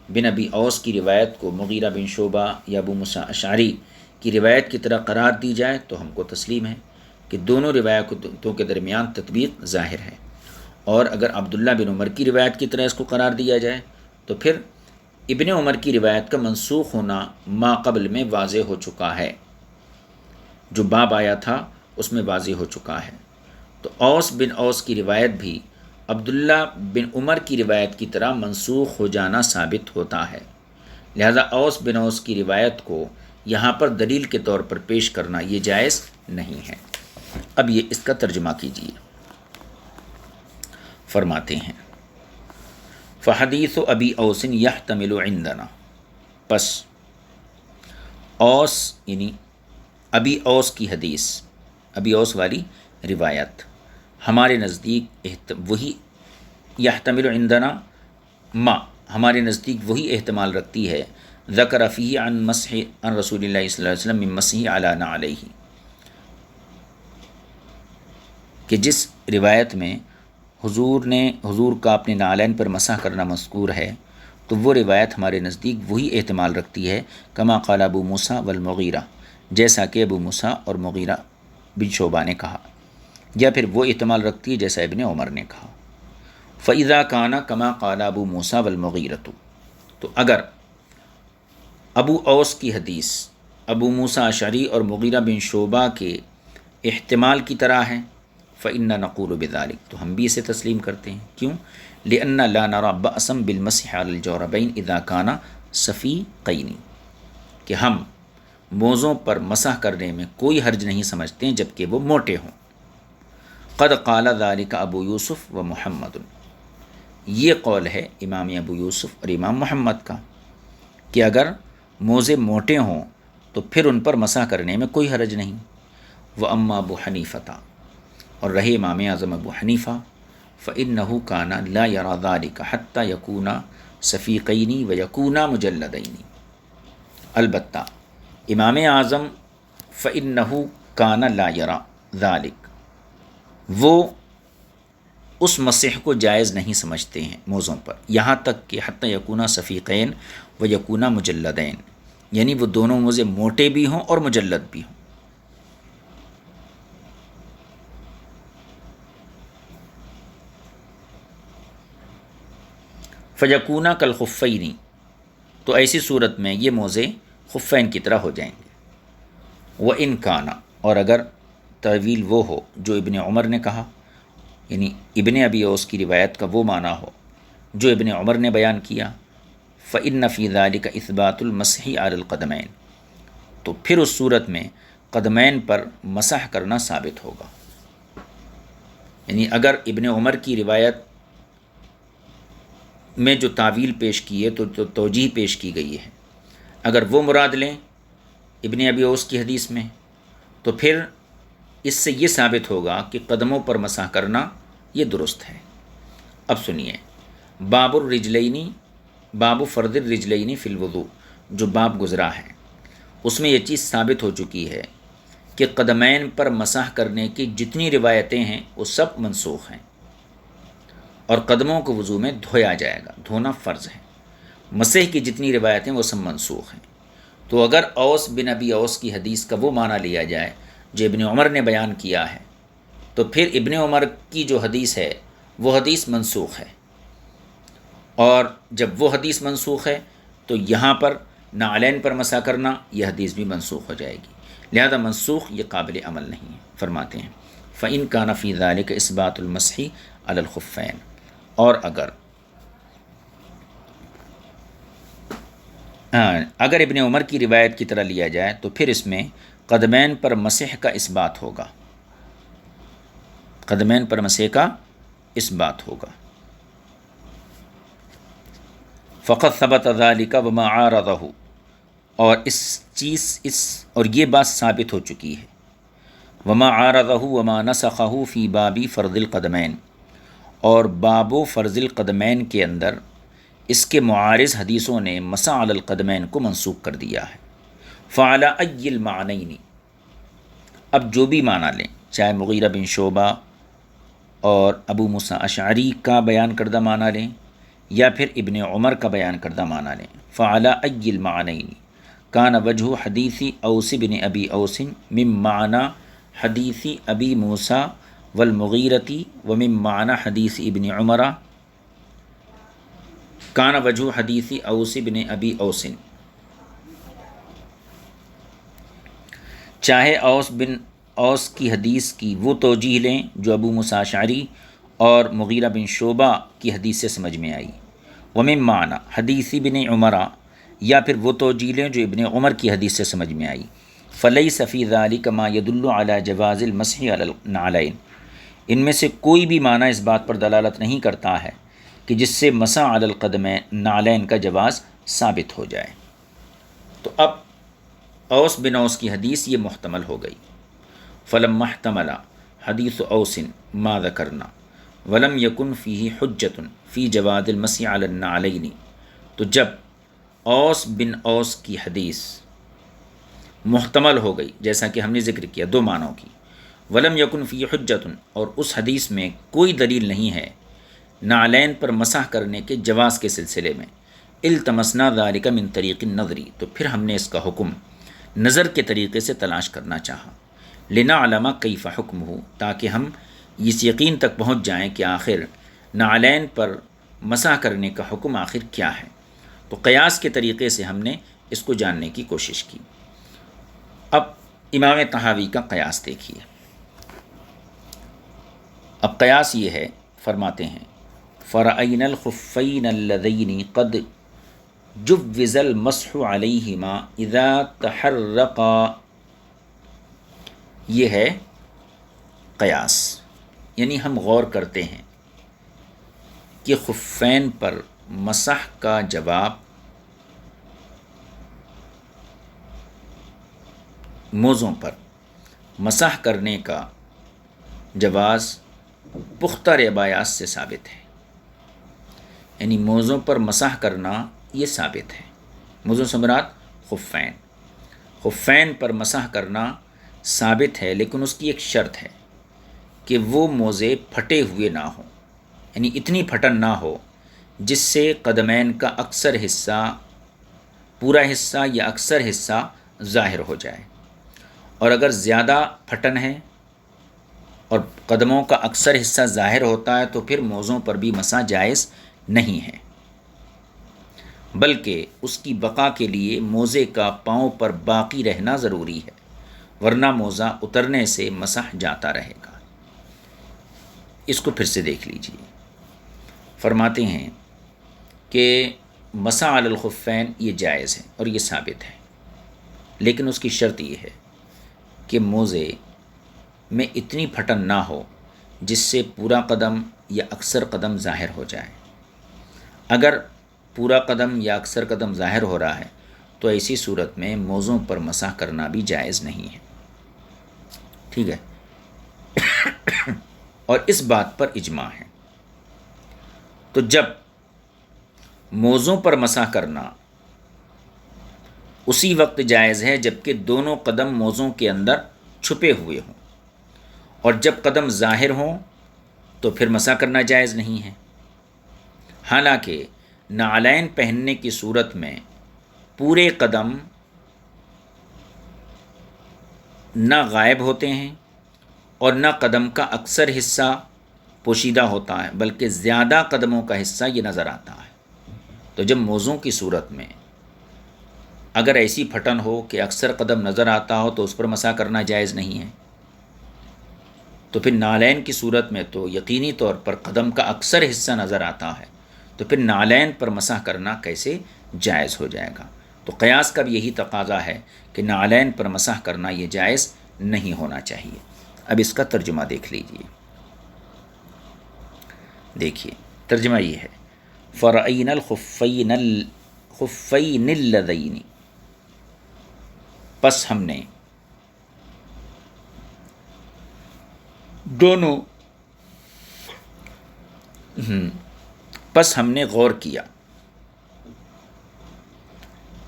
بن ابی اوس کی روایت کو مغیرہ بن شعبہ یا ابو موسیٰ اشعری کی روایت کی طرح قرار دی جائے تو ہم کو تسلیم ہے کہ دونوں روایتوں کے درمیان تطبیق ظاہر ہے، اور اگر عبداللہ بن عمر کی روایت کی طرح اس کو قرار دیا جائے تو پھر ابن عمر کی روایت کا منسوخ ہونا ما قبل میں واضح ہو چکا ہے، جو باب آیا تھا اس میں واضح ہو چکا ہے۔ تو اوس بن اوس کی روایت بھی عبداللہ بن عمر کی روایت کی طرح منسوخ ہو جانا ثابت ہوتا ہے، لہذا اوس بن اوس کی روایت کو یہاں پر دلیل کے طور پر پیش کرنا یہ جائز نہیں ہے۔ اب یہ اس کا ترجمہ کیجیے۔ فرماتے ہیں فحدیث ابی اوس یحتمل عندنا، پس اوس یعنی ابی اوس کی حدیث، ابی اوس والی روایت ہمارے نزدیک وہی، یحتمل عندنا ما ہمارے نزدیک وہی احتمال رکھتی ہے، ذکر فیہ عن مسح عن رسول اللہ صلی اللہ علیہ وسلم من مسح علی نعلیہ، کہ جس روایت میں حضور کا اپنے نعلین پر مسح کرنا مذکور ہے، تو وہ روایت ہمارے نزدیک وہی احتمال رکھتی ہے، کما قال ابو موسیٰ والمغیرہ، جیسا کہ ابو موسیٰ اور مغیرہ بن شعبہ نے کہا، یا پھر وہ احتمال رکھتی ہے جیسا ابن عمر نے کہا۔ فَإِذَا كَانَ كَمَا قَالَ أَبُو مُوسَىٰ وَالْمُغِيرَةُ، تو اگر ابو اوس کی حدیث ابو موسیٰ اشعری اور مغیرہ بن شعبہ کے احتمال کی طرح ہے، فَإِنَّا نَقُولُ بِذَلِكَ، تو ہم بھی اسے تسلیم کرتے ہیں، کیوں؟ لِأَنَّ لَا نَرَى بَأْسًا بِالْمَسْحِ عَلَى الْجَوْرَبَيْنِ إِذَا كَانَ صَفِيقَيْنِ، کہ ہم موزوں پر مسح کرنے میں کوئی حرج نہیں سمجھتے ہیں جبکہ وہ موٹے ہوں۔ قد قال ذلك ابو یوسف و محمد، یہ قول ہے امام ابو یوسف اور امام محمد کا کہ اگر موزے موٹے ہوں تو پھر ان پر مسح کرنے میں کوئی حرج نہیں۔ واما ابو حنیفہ، اور رہے امام اعظم ابو حنیفہ، فإنه كان لا يرى ذلك حتى يكون صفيقين ويكون مجلدين، البتہ امام اعظم فإنه كان لا يرى ذلك، وہ اس مسح کو جائز نہیں سمجھتے ہیں موزوں پر، یہاں تک کہ حتی یکونا صفیقین و یکونا مجلدین، یعنی وہ دونوں موزے موٹے بھی ہوں اور مجلد بھی ہوں۔ فیکونا کالخفین، تو ایسی صورت میں یہ موزے خفین کی طرح ہو جائیں گے۔ وَإِنْ كَانَ، اور اگر تعویل وہ ہو جو ابن عمر نے کہا، یعنی ابن ابی اوس کی روایت کا وہ معنی ہو جو ابن عمر نے بیان کیا، فإن فی ذلک اثبات المسح علی القدمین، تو پھر اس صورت میں قدمین پر مسح کرنا ثابت ہوگا۔ یعنی اگر ابن عمر کی روایت میں جو تعویل پیش کی ہے تو توجیہ پیش کی گئی ہے، اگر وہ مراد لیں ابن ابی اوس کی حدیث میں، تو پھر اس سے یہ ثابت ہوگا کہ قدموں پر مسح کرنا یہ درست ہے۔ اب سنیے، باب الرجلینی، باب فرض الرجلینی فی الوضوء، جو باب گزرا ہے اس میں یہ چیز ثابت ہو چکی ہے کہ قدمین پر مسح کرنے کی جتنی روایتیں ہیں وہ سب منسوخ ہیں، اور قدموں کو وضو میں دھویا جائے گا، دھونا فرض ہے۔ مسح کی جتنی روایتیں وہ سب منسوخ ہیں۔ تو اگر اوس بن ابی اوس کی حدیث کا وہ معنی لیا جائے جو ابن عمر نے بیان کیا ہے، تو پھر ابن عمر کی جو حدیث ہے وہ حدیث منسوخ ہے، اور جب وہ حدیث منسوخ ہے تو یہاں پر نعلین پر مسح کرنا یہ حدیث بھی منسوخ ہو جائے گی، لہذا منسوخ یہ قابل عمل نہیں ہے۔ فرماتے ہیں فَإِنْ كَانَ فِي ذَلِكَ إِثْبَاتُ الْمَسْحِ عَلَى الْخُفَّيْنِ، اور اگر ابن عمر کی روایت کی طرح لیا جائے تو پھر اس میں قدمین پر مسح کا اثبات ہوگا، قدمین پر مسح کا اثبات ہوگا۔ فقط ثبت ذلك وما عارضه، اور یہ بات ثابت ہو چکی ہے، وما عارضه وما نسخه فی بابی فرض القدمین، اور باب و فرض القدمین کے اندر اس کے معارض حدیثوں نے مسح علی القدمین کو منسوخ کر دیا ہے۔ فعلی ای المعنین، اب جو بھی معنی لیں، چاہے مغیرہ بن شعبہ اور ابو موسیٰ اشعری کا بیان کردہ معنی لیں یا پھر ابن عمر کا بیان کردہ معنی لیں، فعلی ای المعنین کان وجہ حدیث اوس بن ابی اوس من معنی حدیث ابی موسیٰ والمغیرتی ومن معنی حدیث ابن عمر کان وجہ حدیث اوس بن ابی اوس، چاہے اوس بن اوس کی حدیث کی وہ توجیہ لیں جو ابو موسیٰ اشعری اور مغیرہ بن شعبہ کی حدیث سے سمجھ میں آئی، ومن معنی حدیث ابن عمر، یا پھر وہ توجیہ لیں جو ابن عمر کی حدیث سے سمجھ میں آئی، فلیس فی ذلک ما یدل علی جواز المسح علی النعلین، ان میں سے کوئی بھی معنی اس بات پر دلالت نہیں کرتا ہے کہ جس سے مسح علی القدمین نعلین کا جواز ثابت ہو جائے۔ تو اب اوس بن اوس کی حدیث یہ محتمل ہو گئی، فلما احتمل حدیث اوس ما ذکرنا ولم یکن فیہ حجۃ فی جواز المسح علی النعلین، تو جب اوس بن اوس کی حدیث محتمل ہو گئی جیسا کہ ہم نے ذکر کیا دو معنوں کی، ولم یکن فی حجۃ، اور اس حدیث میں کوئی دلیل نہیں ہے نعلین پر مسح کرنے کے جواز کے سلسلے میں، التمسنا ذالک من طریق النظری، تو پھر ہم نے اس کا حکم نظر کے طریقے سے تلاش کرنا چاہا، لنعلم کیف حکمہ، تاکہ ہم اس یقین تک پہنچ جائیں کہ آخر نعلین پر مسح کرنے کا حکم آخر کیا ہے۔ تو قیاس کے طریقے سے ہم نے اس کو جاننے کی کوشش کی۔ اب امام طحاوی کا قیاس دیکھیے۔ اب قیاس یہ ہے، فرماتے ہیں فرأینا الخفین اللذین قد جوز المسح علیہما اذا تحرقا، یہ ہے قیاس، یعنی ہم غور کرتے ہیں کہ خفین پر مسح کا جواب موزوں پر مسح کرنے کا جواز پختہ روایات سے ثابت ہے، یعنی موزوں پر مسح کرنا یہ ثابت ہے۔ موزوں سے مراد خفین، خفین پر مسح کرنا ثابت ہے، لیکن اس کی ایک شرط ہے کہ وہ موزے پھٹے ہوئے نہ ہوں، یعنی اتنی پھٹن نہ ہو جس سے قدمین کا اکثر حصہ، پورا حصہ یا اکثر حصہ ظاہر ہو جائے، اور اگر زیادہ پھٹن ہے اور قدموں کا اکثر حصہ ظاہر ہوتا ہے تو پھر موزوں پر بھی مسح جائز نہیں ہے، بلکہ اس کی بقا کے لیے موزے کا پاؤں پر باقی رہنا ضروری ہے، ورنہ موزہ اترنے سے مسح جاتا رہے گا۔ اس کو پھر سے دیکھ لیجیے، فرماتے ہیں کہ مسح علی الخفین یہ جائز ہے اور یہ ثابت ہے، لیکن اس کی شرط یہ ہے کہ موزے میں اتنی پھٹن نہ ہو جس سے پورا قدم یا اکثر قدم ظاہر ہو جائے۔ اگر پورا قدم یا اکثر قدم ظاہر ہو رہا ہے تو ایسی صورت میں موزوں پر مسح کرنا بھی جائز نہیں ہے، ٹھیک ہے، اور اس بات پر اجماع ہے۔ تو جب موزوں پر مسح کرنا اسی وقت جائز ہے جبکہ دونوں قدم موزوں کے اندر چھپے ہوئے ہوں، اور جب قدم ظاہر ہوں تو پھر مسح کرنا جائز نہیں ہے۔ حالانکہ نعلین پہننے کی صورت میں پورے قدم نہ غائب ہوتے ہیں اور نہ قدم کا اکثر حصہ پوشیدہ ہوتا ہے، بلکہ زیادہ قدموں کا حصہ یہ نظر آتا ہے۔ تو جب موزوں کی صورت میں اگر ایسی پھٹن ہو کہ اکثر قدم نظر آتا ہو تو اس پر مسح کرنا جائز نہیں ہے، تو پھر نعلین کی صورت میں تو یقینی طور پر قدم کا اکثر حصہ نظر آتا ہے، تو پھر نعلین پر مسح کرنا کیسے جائز ہو جائے گا؟ تو قیاس کا بھی یہی تقاضا ہے کہ نعلین پر مسح کرنا یہ جائز نہیں ہونا چاہیے۔ اب اس کا ترجمہ دیکھ لیجیے، دیکھیے ترجمہ یہ ہے، فرعین الخفین اللذین، پس ہم نے دونوں پس ہم نے غور کیا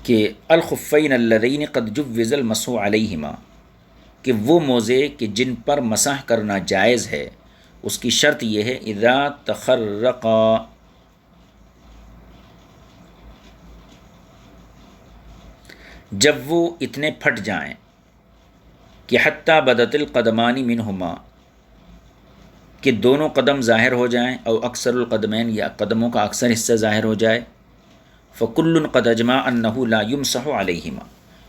کہ الخفین اللذین قد جوز المسح علیہما، کہ وہ موزے کہ جن پر مسح کرنا جائز ہے اس کی شرط یہ ہے اذا تخرقا، جب وہ اتنے پھٹ جائیں کہ حتیٰ بدت القدمانی منہما، کہ دونوں قدم ظاہر ہو جائیں، او اکثر القدمین، یا قدموں کا اکثر حصہ ظاہر ہو جائے، فکل قد اجمع انہ لا یمسح علیہما،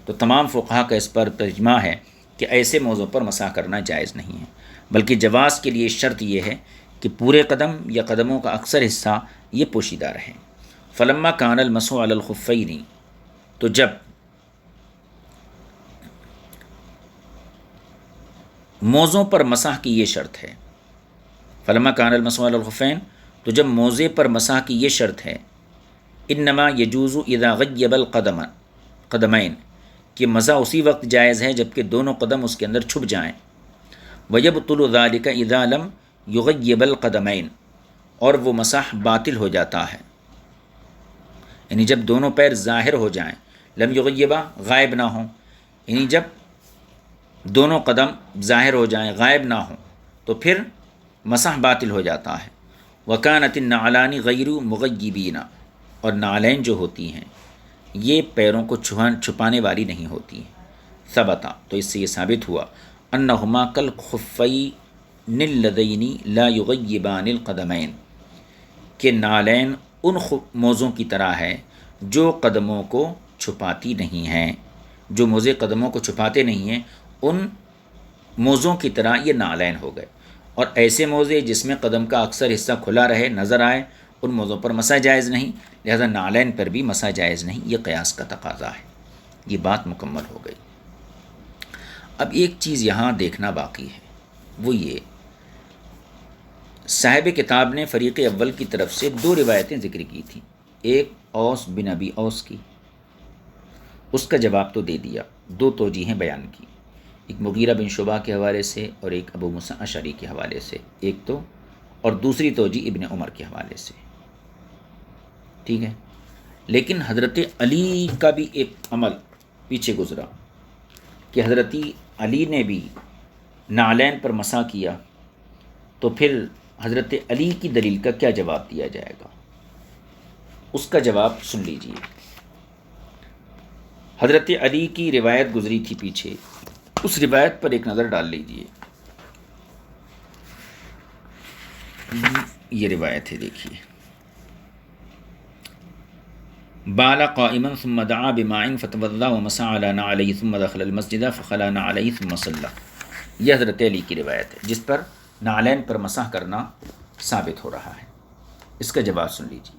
تو تمام فقہا کا اس پر اجماع ہے کہ ایسے موضوع پر مسح کرنا جائز نہیں ہے، بلکہ جواز کے لیے شرط یہ ہے کہ پورے قدم یا قدموں کا اکثر حصہ یہ پوشیدہ رہے۔ فلما کان المسح علی الخفین، تو جب موزوں پر مسح کی یہ شرط ہے، فلما کان المسح علی الخفین، تو جب موزے پر مسح کی یہ شرط ہے، انما یجوز اذا غیب قدمین، کہ مسح اسی وقت جائز ہے جب کہ دونوں قدم اس کے اندر چھپ جائیں، ویبطل ذلک اذا لم یغیب القدمین، اور وہ مسح باطل ہو جاتا ہے، یعنی جب دونوں پیر ظاہر ہو جائیں، لم یغیبہ غائب نہ ہوں، یعنی جب دونوں قدم ظاہر ہو جائیں غائب نہ ہوں تو پھر مسح باطل ہو جاتا ہے۔ وکانت النعلان غیر مغیبین، اور نعلین جو ہوتی ہیں یہ پیروں کو چھپانے والی نہیں ہوتی ہیں۔ ثبتا، تو اس سے یہ ثابت ہوا، انہما کالخفین اللذین لا یغیبان القدمین، کہ نعلین ان موزوں کی طرح ہے جو قدموں کو چھپاتی نہیں ہیں، جو موزے قدموں کو چھپاتے نہیں ہیں، ان موزوں کی طرح یہ نعلین ہو گئے۔ اور ایسے موزے جس میں قدم کا اکثر حصہ کھلا رہے، نظر آئے، ان موزوں پر مسح جائز نہیں، لہذا نعلین پر بھی مسح جائز نہیں، یہ قیاس کا تقاضا ہے۔ یہ بات مکمل ہو گئی۔ اب ایک چیز یہاں دیکھنا باقی ہے، وہ یہ، صاحب کتاب نے فریق اول کی طرف سے 2 روایتیں ذکر کی تھیں، ایک اوس بن ابی اوس کی، اس کا جواب تو دے دیا، 2 توجیہیں بیان کی، ایک مغیرہ بن شعبہ کے حوالے سے اور ایک ابو موسیٰ اشعری کے حوالے سے، ایک تو، اور دوسری توجیہ ابن عمر کے حوالے سے، ٹھیک ہے۔ لیکن حضرت علی کا بھی ایک عمل پیچھے گزرا کہ حضرت علی نے بھی نعلین پر مسح کیا، تو پھر حضرت علی کی دلیل کا کیا جواب دیا جائے گا، اس کا جواب سن لیجئے۔ حضرت علی کی روایت گزری تھی پیچھے، اس روایت پر ایک نظر ڈال لیجئے۔ یہ روایت ہے، دیکھیے، بال قائما ثم دعا بماء فتوضا ومسح على نعلیہ ثم دخل المسجد فخلع نعلیہ ثم صلی، یہ حضرت علی کی روایت ہے جس پر نعلین پر مسح کرنا ثابت ہو رہا ہے، اس کا جواب سن لیجیے۔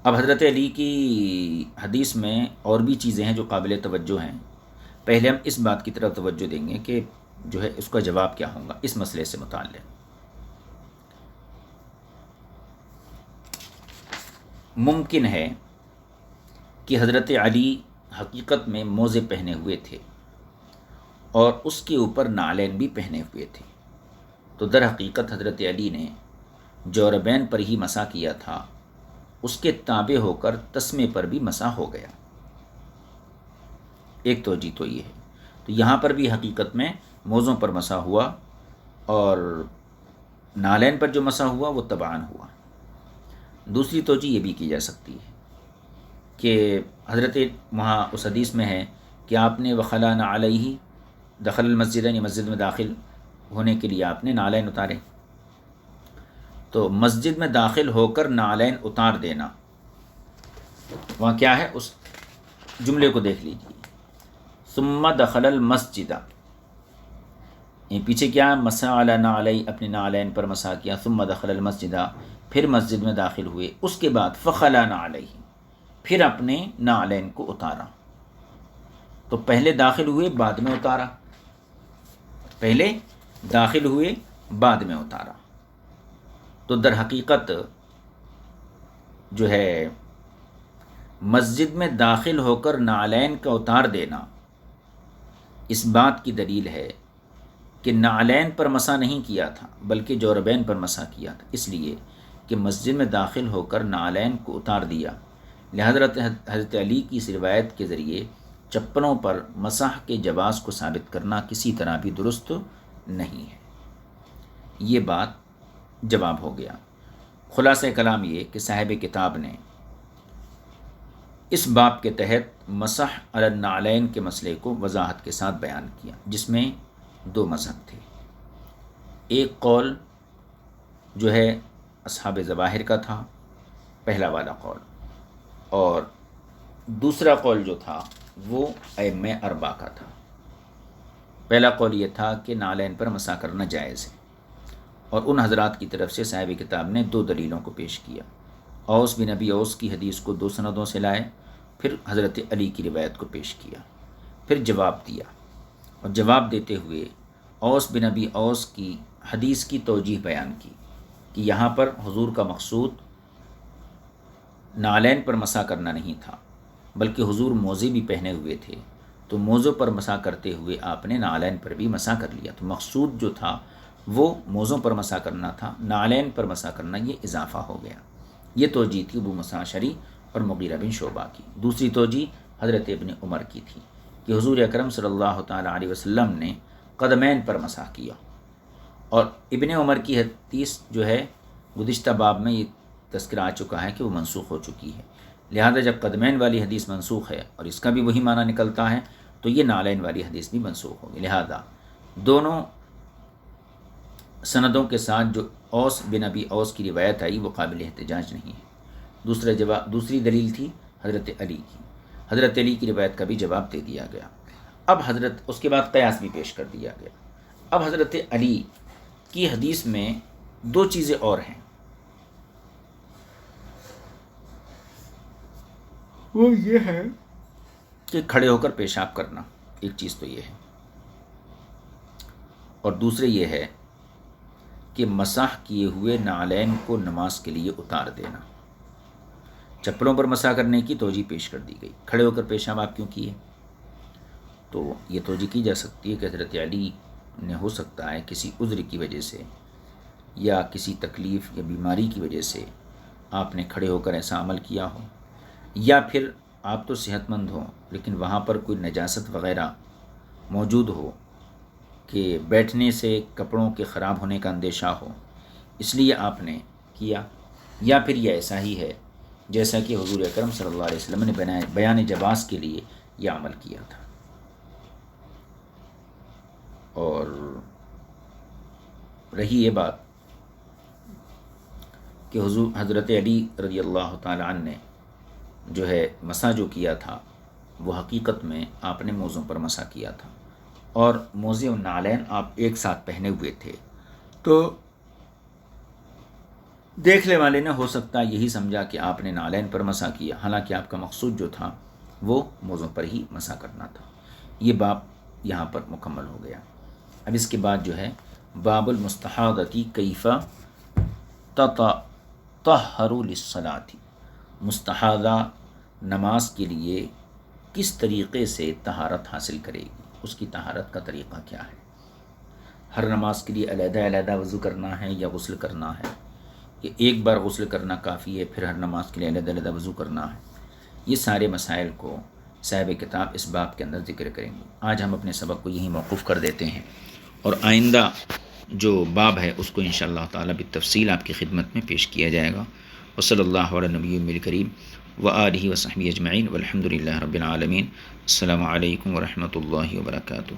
اب حضرت علی کی حدیث میں اور بھی چیزیں ہیں جو قابل توجہ ہیں، پہلے ہم اس بات کی طرف توجہ دیں گے کہ جو ہے اس کا جواب کیا ہوگا اس مسئلے سے متعلق۔ ممکن ہے کہ حضرت علی حقیقت میں موزے پہنے ہوئے تھے اور اس کے اوپر نعلین بھی پہنے ہوئے تھے، تو در حقیقت حضرت علی نے جوربین پر ہی مسح کیا تھا، اس کے تابع ہو کر تسمے پر بھی مسح ہو گیا۔ ایک توجہ تو یہ ہے، تو یہاں پر بھی حقیقت میں موزوں پر مسح ہوا اور نعلین پر جو مسح ہوا وہ تبعاً ہوا۔ دوسری توجہ یہ بھی کی جا سکتی ہے کہ حضرت وہاں اس حدیث میں ہے کہ آپ نے وخلع نعلیہ، دخل المسجد، یعنی مسجد میں داخل ہونے کے لیے آپ نے نعلین اتارے، تو مسجد میں داخل ہو کر نعلین اتار دینا، وہاں کیا ہے اس جملے کو دیکھ لیجیے، ثم دخل المسجد، یہ پیچھے کیا ہے، مسح علی نعلی، اپنے نعلین پر مسح کیا، ثم دخل المسجد، پھر مسجد میں داخل ہوئے، اس کے بعد فخلع نعلیہ، پھر اپنے نعلین کو اتارا، تو پہلے داخل ہوئے بعد میں اتارا، پہلے داخل ہوئے بعد میں اتارا، تو در حقیقت جو ہے مسجد میں داخل ہو کر نعلین کا اتار دینا اس بات کی دلیل ہے کہ نعلین پر مسح نہیں کیا تھا بلکہ جوربین پر مسح کیا تھا، اس لیے کہ مسجد میں داخل ہو کر نعلین کو اتار دیا، لہذا حضرت علی کی اس روایت کے ذریعے چپلوں پر مسح کے جواز کو ثابت کرنا کسی طرح بھی درست نہیں ہے۔ یہ بات جواب ہو گیا۔ خلاصہ کلام یہ کہ صاحب کتاب نے اس باب کے تحت مسح علی النعلین کے مسئلے کو وضاحت کے ساتھ بیان کیا، جس میں دو مذہب تھے۔ ایک قول جو ہے اصحاب ظواہر کا تھا، پہلا والا قول، اور دوسرا قول جو تھا وہ ائمہ اربعہ کا تھا۔ پہلا قول یہ تھا کہ نعلین پر مسح کرنا جائز ہے، اور ان حضرات کی طرف سے صاحب کتاب نے دو دلیلوں کو پیش کیا۔ اوس بن ابی اوس کی حدیث کو دو سندوں سے لائے، پھر حضرت علی کی روایت کو پیش کیا، پھر جواب دیا، اور جواب دیتے ہوئے اوس بن ابی اوس کی حدیث کی توجیح بیان کی کہ یہاں پر حضور کا مقصود نعلین پر مسح کرنا نہیں تھا، بلکہ حضور موزے بھی پہنے ہوئے تھے، تو موزوں پر مسح کرتے ہوئے آپ نے نعلین پر بھی مسح کر لیا۔ تو مقصود جو تھا وہ موزوں پر مسح کرنا تھا، نعلین پر مسح کرنا یہ اضافہ ہو گیا۔ یہ توجیہ تھی ابو موسیٰ اشعری اور مغیرہ بن شعبہ کی۔ دوسری توجیہ حضرت ابن عمر کی تھی کہ حضور اکرم صلی اللہ تعالیٰ علیہ وسلم نے قدمین پر مسح کیا، اور ابن عمر کی حدیث جو ہے گزشتہ باب میں یہ تذکرہ آ چکا ہے کہ وہ منسوخ ہو چکی ہے، لہذا جب قدمین والی حدیث منسوخ ہے اور اس کا بھی وہی معنی نکلتا ہے تو یہ نعلین والی حدیث بھی منسوخ ہوگی، لہذا دونوں سندوں کے ساتھ جو اوس بن ابی اوس کی روایت آئی وہ قابل احتجاج نہیں ہے۔ دوسری دلیل تھی حضرت علی کی، حضرت علی کی روایت کا بھی جواب دے دیا گیا۔ اب اس کے بعد قیاس بھی پیش کر دیا گیا۔ اب حضرت علی کی حدیث میں دو چیزیں اور ہیں، وہ یہ ہے کہ کھڑے ہو کر پیشاب کرنا، ایک چیز تو یہ ہے، اور دوسرے یہ ہے کہ مسح کیے ہوئے نعلین کو نماز کے لیے اتار دینا۔ چپلوں پر مسح کرنے کی توجیہ پیش کر دی گئی، کھڑے ہو کر پیشاب آپ کیوں کیے؟ تو یہ توجیہ کی جا سکتی ہے کہ حضرت علی نے ہو سکتا ہے کسی عذر کی وجہ سے یا کسی تکلیف یا بیماری کی وجہ سے آپ نے کھڑے ہو کر ایسا عمل کیا ہو، یا پھر آپ تو صحت مند ہوں لیکن وہاں پر کوئی نجاست وغیرہ موجود ہو کہ بیٹھنے سے کپڑوں کے خراب ہونے کا اندیشہ ہو، اس لیے آپ نے کیا، یا پھر یہ ایسا ہی ہے جیسا کہ حضور اکرم صلی اللہ علیہ وسلم نے بیان جواز کے لیے یہ عمل کیا تھا۔ اور رہی یہ بات کہ حضرت علی رضی اللہ تعالیٰ عنہ نے جو ہے مسح جو کیا تھا وہ حقیقت میں آپ نے موزوں پر مسح کیا تھا، اور موزے و نعلین آپ ایک ساتھ پہنے ہوئے تھے، تو دیکھنے والے نے ہو سکتا یہی سمجھا کہ آپ نے نعلین پر مسح کیا، حالانکہ آپ کا مقصود جو تھا وہ موزوں پر ہی مسح کرنا تھا۔ یہ باب یہاں پر مکمل ہو گیا۔ اب اس کے بعد جو ہے باب المستحاضۃ کیف تطہر للصلاۃ، مستحاضہ نماز کے لیے کس طریقے سے طہارت حاصل کرے گی، اس کی طہارت کا طریقہ کیا ہے؟ ہر نماز کے لیے علیحدہ علیحدہ وضو کرنا ہے یا غسل کرنا ہے، کہ ایک بار غسل کرنا کافی ہے پھر ہر نماز کے لیے علیحدہ علیحدہ وضو کرنا ہے؟ یہ سارے مسائل کو صاحب کتاب اس باب کے اندر ذکر کریں گے۔ آج ہم اپنے سبق کو یہیں موقوف کر دیتے ہیں، اور آئندہ جو باب ہے اس کو انشاءاللہ تعالی بالتفصیل آپ کی خدمت میں پیش کیا جائے گا۔ وصلی اللہ علی نبی الکریم وآلہ وصحبہ اجمعین والحمد للہ رب العالمین۔ السلام علیکم ورحمۃ اللہ وبرکاتہ۔